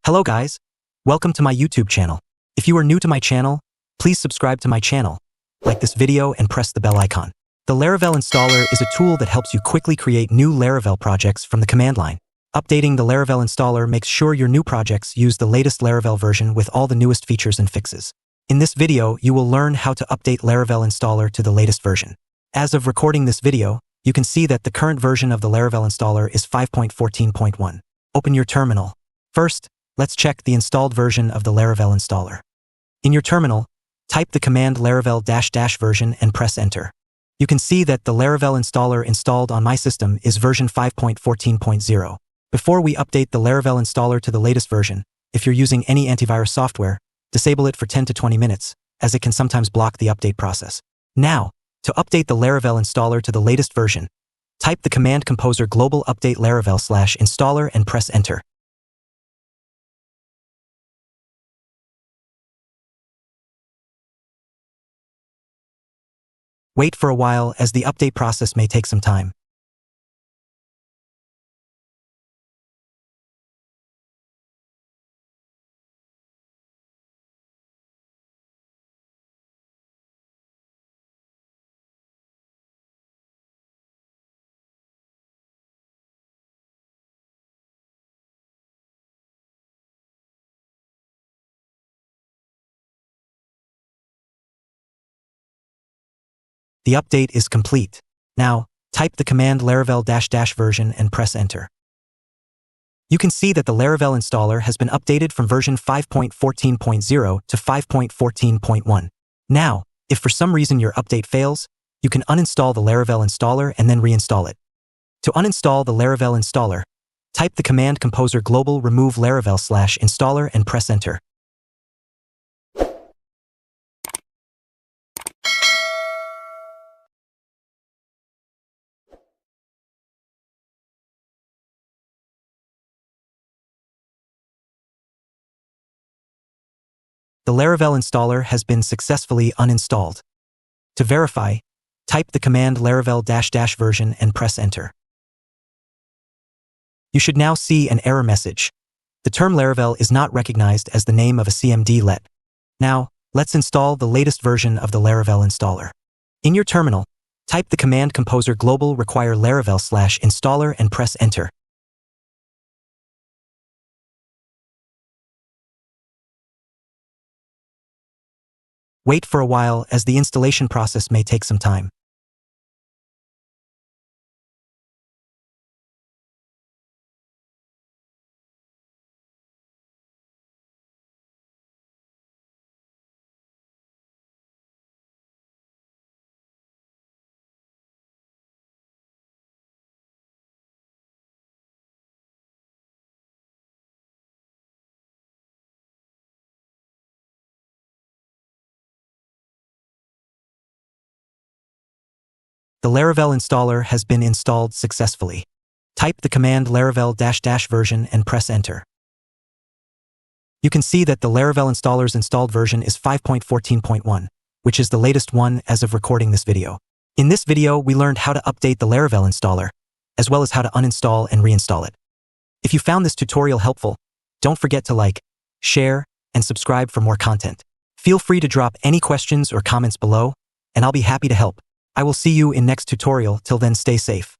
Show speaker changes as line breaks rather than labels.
Hello guys, welcome to my YouTube channel. If you are new to my channel, please subscribe to my channel, like this video and press the bell icon. The Laravel Installer is a tool that helps you quickly create new Laravel projects from the command line. Updating the Laravel Installer makes sure your new projects use the latest Laravel version with all the newest features and fixes. In this video, you will learn how to update Laravel Installer to the latest version. As of recording this video, you can see that the current version of the Laravel Installer is 5.14.1. Open your terminal. First, let's check the installed version of the Laravel Installer. In your terminal, type the command Laravel -- version and press enter. You can see that the Laravel Installer installed on my system is version 5.14.0. Before we update the Laravel Installer to the latest version, if you're using any antivirus software, disable it for 10 to 20 minutes, as it can sometimes block the update process. Now, to update the Laravel Installer to the latest version, type the command composer global update Laravel /installer and press enter. Wait for a while as the update process may take some time. The update is complete. Now, type the command Laravel -- version and press enter. You can see that the Laravel Installer has been updated from version 5.14.0 to 5.14.1. Now, if for some reason your update fails, you can uninstall the Laravel Installer and then reinstall it. To uninstall the Laravel Installer, type the command composer global remove Laravel /installer and press enter. The Laravel Installer has been successfully uninstalled. To verify, type the command Laravel -- version and press enter. You should now see an error message. The term Laravel is not recognized as the name of a CMD let. Now, let's install the latest version of the Laravel Installer. In your terminal, type the command composer global require Laravel /installer and press enter. Wait for a while as the installation process may take some time. The Laravel Installer has been installed successfully. Type the command Laravel -- version and press enter. You can see that the Laravel Installer's installed version is 5.14.1, which is the latest one as of recording this video. In this video, we learned how to update the Laravel Installer, as well as how to uninstall and reinstall it. If you found this tutorial helpful, don't forget to like, share, and subscribe for more content. Feel free to drop any questions or comments below, and I'll be happy to help. I will see you in next tutorial. Till then, stay safe.